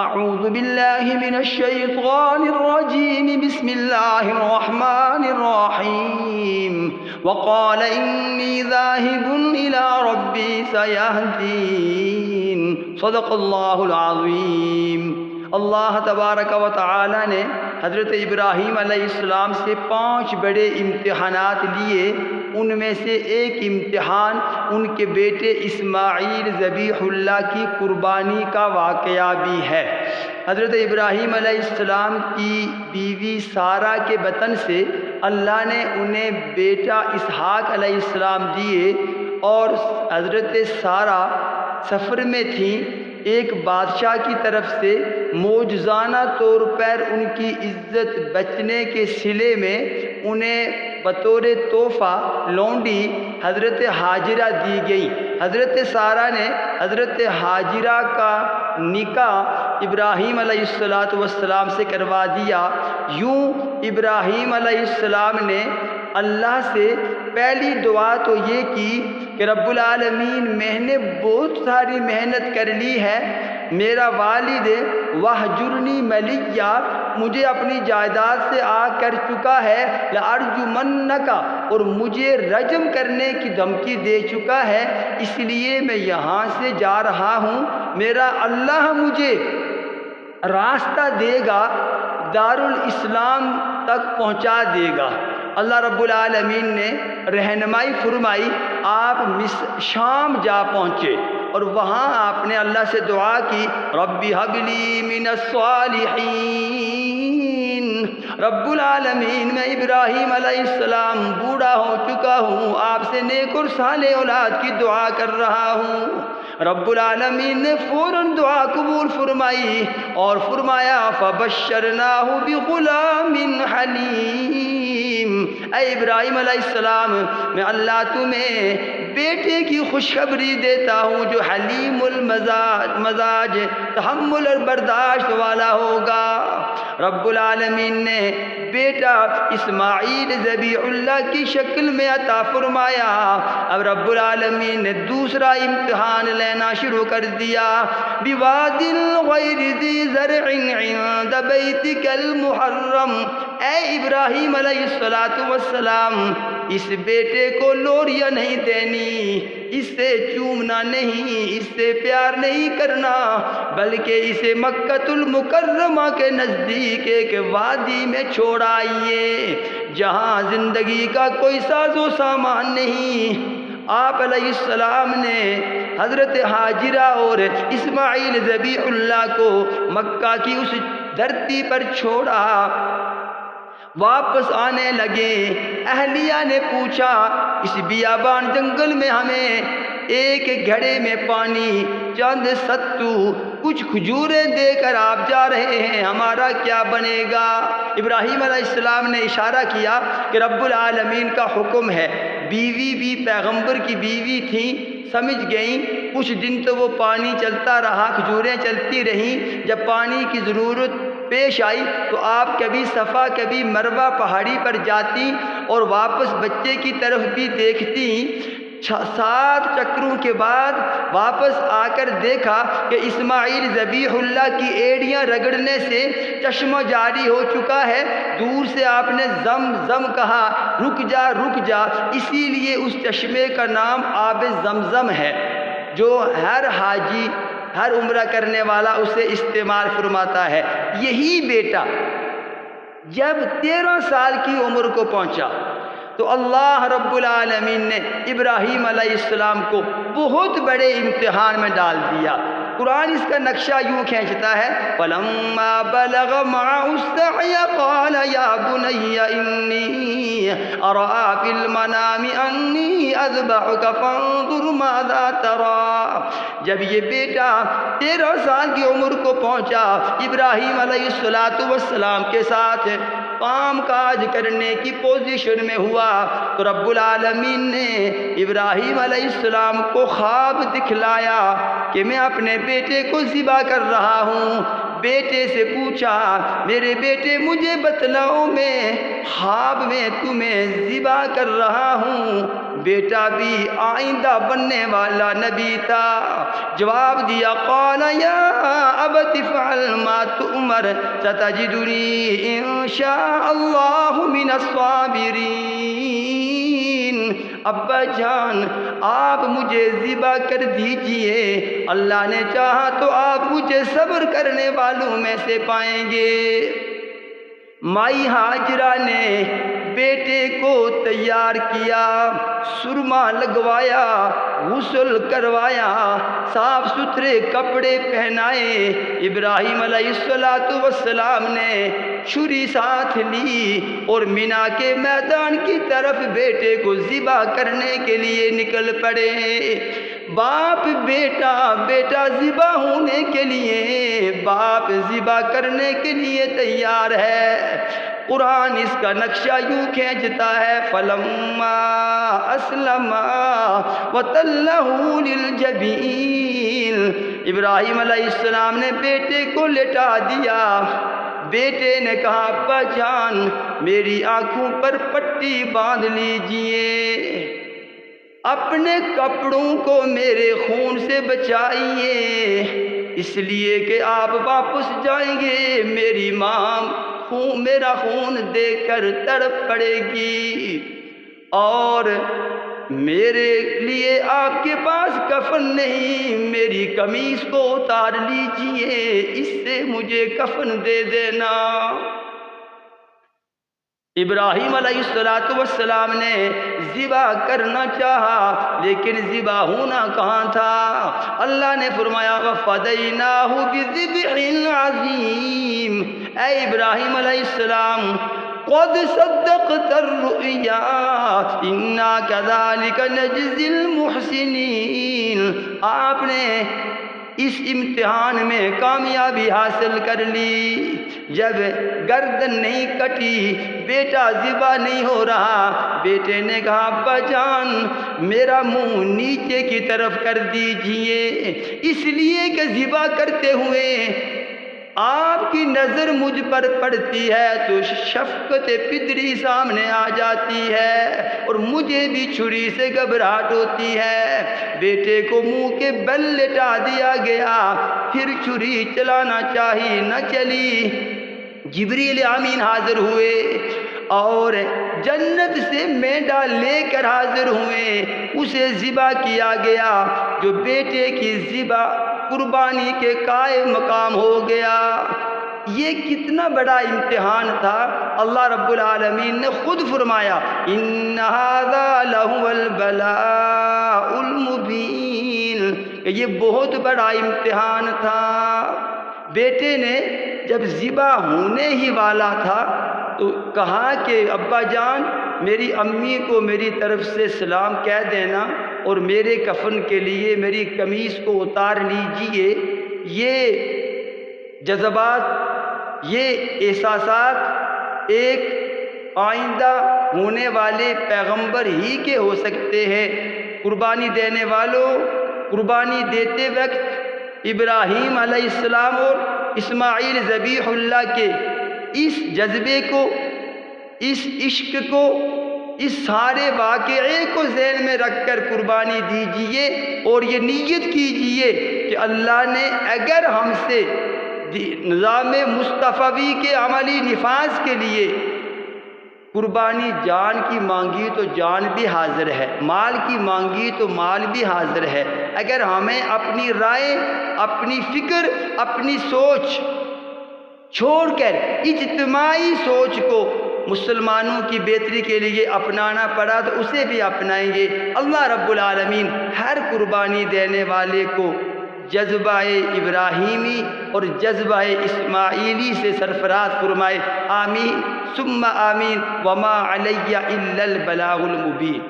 اعوذ باللہ من الشیطان الرجیم بسم اللہ الرحمن الرحیم وقال انی ذاہب الی ربی سیہدین صدق اللہ العظیم۔ اللہ تبارک و تعالی نے حضرت ابراہیم علیہ السلام سے 5 بڑے امتحانات لیے۔ ان میں سے ایک امتحان ان کے بیٹے اسماعیل ذبیح اللہ کی قربانی کا واقعہ بھی ہے۔ حضرت ابراہیم علیہ السلام کی بیوی سارہ کے بطن سے اللہ نے انہیں بیٹا اسحاق علیہ السلام دیے، اور حضرت سارہ سفر میں تھیں۔ ایک بادشاہ کی طرف سے معجزانہ طور پر ان کی عزت بچنے کے صلے میں انہیں بطور تحفہ لونڈی حضرت حاجرہ دی گئی۔ حضرت سارہ نے حضرت حاجرہ کا نکاح ابراہیم علیہ السلام سے کروا دیا۔ یوں ابراہیم علیہ السلام نے اللہ سے پہلی دعا تو یہ کی کہ رب العالمین میں نے بہت ساری محنت کر لی ہے، میرا والد وہجرنی ملیہ مجھے اپنی جائیداد سے آ کر چکا ہے، لارجمنک اور مجھے رجم کرنے کی دھمکی دے چکا ہے، اس لیے میں یہاں سے جا رہا ہوں، میرا اللہ مجھے راستہ دے گا، دارالاسلام تک پہنچا دے گا۔ اللہ رب العالمین نے رہنمائی فرمائی، آپ شام جا پہنچے اور وہاں آپ نے اللہ سے دعا کی، رب ھب لی من الصالحین۔ رب العالمین میں ابراہیم علیہ السلام بوڑھا ہو چکا ہوں، آپ سے نیک اور صالح اولاد کی دعا کر رہا ہوں۔ رب العالمین نے فوراً دعا قبول فرمائی اور فرمایا فبشرناہ بغلام حلیم۔ اے ابراہیم علیہ السلام، میں اللہ تمہیں بیٹے کی خوشخبری دیتا ہوں جو حلیم المزاج تحمل اور برداشت والا ہوگا۔ رب العالمین نے بیٹا اسماعیل ذبیح اللہ کی شکل میں عطا فرمایا۔ اب رب العالمین نے دوسرا امتحان لینا شروع کر دیا، بواد غیر ذی زرع عند بیتک المحرم۔ اے ابراہیم علیہ السلام، اس بیٹے کو لوریاں نہیں دینی، اس سے چومنا نہیں، اس سے پیار نہیں کرنا، بلکہ اسے مکہ المکرمہ کے نزدیک ایک وادی میں چھوڑ آئیے جہاں زندگی کا کوئی ساز و سامان نہیں۔ آپ علیہ السلام نے حضرت حاجرہ اور اسماعیل ذبیح اللہ کو مکہ کی اس دھرتی پر چھوڑا، واپس آنے لگے۔ اہلیہ نے پوچھا، اس بیابان جنگل میں ہمیں ایک گھڑے میں پانی، چند ستو، کچھ کھجوریں دے کر آپ جا رہے ہیں، ہمارا کیا بنے گا؟ ابراہیم علیہ السلام نے اشارہ کیا کہ رب العالمین کا حکم ہے۔ بیوی بھی پیغمبر کی بیوی تھیں، سمجھ گئیں۔ کچھ دن تو وہ پانی چلتا رہا، کھجوریں چلتی رہیں۔ جب پانی کی ضرورت پیش آئی تو آپ کبھی صفا کبھی مروہ پہاڑی پر جاتی اور واپس بچے کی طرف بھی دیکھتی۔ 7 چکروں کے بعد واپس آ کر دیکھا کہ اسماعیل ذبیح اللہ کی ایڑیاں رگڑنے سے چشمہ جاری ہو چکا ہے۔ دور سے آپ نے زم زم کہا، رک جا رک جا، اسی لیے اس چشمے کا نام آب زمزم ہے، جو ہر حاجی ہر عمرہ کرنے والا اسے استعمال فرماتا ہے۔ یہی بیٹا جب 13 سال کی عمر کو پہنچا تو اللہ رب العالمین نے ابراہیم علیہ السلام کو بہت بڑے امتحان میں ڈال دیا۔ قرآن اس کا نقشہ یوں کھینچتا ہے، فَلَمَّا بَلَغَ مَعَهُ السَّعْيَ قَالَ يَا بُنَيَّ إِنِّي أَرَىٰ فِي الْمَنَامِ أَنِّي أَذْبَحُكَ فَانظُرْ مَاذَا تَرَىٰ۔ جب یہ بیٹا 13 سال کی عمر کو پہنچا، ابراہیم علیہ السلام کے ساتھ کام کاج کرنے کی پوزیشن میں ہوا تو رب العالمین نے ابراہیم علیہ السلام کو خواب دکھلایا کہ میں اپنے بیٹے کو ذبح کر رہا ہوں۔ بیٹے سے پوچھا، میرے بیٹے مجھے بتلاؤ، میں خواب میں تمہیں ذبح کر رہا ہوں۔ بیٹا بھی آئندہ بننے والا نبی تھا۔ جواب دیا قال یا ابت افعل ما تؤمر ستجدنی ان شاء اللہ من الصابرین۔ ابا جان آپ مجھے ذبح کر دیجئے، اللہ نے چاہا تو آپ مجھے صبر کرنے والوں میں سے پائیں گے۔ مائی ہاجرہ نے بیٹے کو تیار کیا، سرما لگوایا، غسل کروایا، صاف ستھرے کپڑے پہنائے۔ ابراہیم علیہ السلام نے چھری ساتھ لی اور مینا کے میدان کی طرف بیٹے کو ذبح کرنے کے لیے نکل پڑے۔ باپ بیٹا ذبح ہونے کے لیے، باپ ذبح کرنے کے لیے تیار ہے۔ قرآن اس کا نقشہ یوں کھینچتا ہے فلما اسلما وتلہ للجبین۔ ابراہیم علیہ السلام نے بیٹے کو لٹا دیا۔ بیٹے نے کہا ابا جان میری آنکھوں پر پٹی باندھ لیجئے، اپنے کپڑوں کو میرے خون سے بچائیے، اس لیے کہ آپ واپس جائیں گے، میری ماں میرا خون دیکھ کر تڑپ پڑے گی، اور میرے لیے آپ کے پاس کفن نہیں، میری قمیص کو اتار لیجئے، اس سے مجھے کفن دے دینا۔ ابراہیم علیہ السلام نے ذبح کرنا چاہا لیکن ذبح ہونا کہاں تھا؟ اللہ نے فرمایا وَفَدَيْنَاهُ بِذِبْحٍ عَظِيمٍ۔ اے ابراہیم علیہ السلام قد صدقت الرؤیا انا کذالک نجزی المحسنین۔ آپ نے اس امتحان میں کامیابی حاصل کر لی۔ جب گردن نہیں کٹی، بیٹا ذبح نہیں ہو رہا، بیٹے نے کہا ابا جان میرا منہ نیچے کی طرف کر دیجئے، اس لیے کہ ذبح کرتے ہوئے آپ کی نظر مجھ پر پڑتی ہے تو شفقت پدری سامنے آ جاتی ہے اور مجھے بھی چھری سے گھبراہٹ ہوتی ہے۔ بیٹے کو منہ کے بل لٹا دیا گیا، پھر چھری چلانا چاہی نہ چلی۔ جبریل امین حاضر ہوئے اور جنت سے مینڈا لے کر حاضر ہوئے، اسے ذبح کیا گیا جو بیٹے کی ذبح قربانی کے قائم مقام ہو گیا۔ یہ کتنا بڑا امتحان تھا، اللہ رب العالمین نے خود فرمایا ان ھذا لہو البلاء المبین، کہ یہ بہت بڑا امتحان تھا۔ بیٹے نے جب ذبح ہونے ہی والا تھا تو کہا کہ ابا جان میری امی کو میری طرف سے سلام کہہ دینا اور میرے کفن کے لیے میری قمیص کو اتار لیجئے۔ یہ جذبات، یہ احساسات ایک آئندہ ہونے والے پیغمبر ہی کے ہو سکتے ہیں۔ قربانی دینے والوں، قربانی دیتے وقت ابراہیم علیہ السلام اور اسماعیل ذبیح اللہ کے اس جذبے کو، اس عشق کو، اس سارے واقعے کو ذہن میں رکھ کر قربانی دیجئے اور یہ نیت کیجئے کہ اللہ نے اگر ہم سے نظام مصطفی کے عملی نفاذ کے لیے قربانی جان کی مانگی تو جان بھی حاضر ہے، مال کی مانگی تو مال بھی حاضر ہے۔ اگر ہمیں اپنی رائے، اپنی فکر، اپنی سوچ چھوڑ کر اجتماعی سوچ کو مسلمانوں کی بہتری کے لیے اپنانا پڑا تو اسے بھی اپنائیں گے۔ اللہ رب العالمین ہر قربانی دینے والے کو جذبہ ابراہیمی اور جذبہ اسماعیلی سے سرفراز فرمائے، آمین ثم آمین، وما علی الا البلاغ المبین۔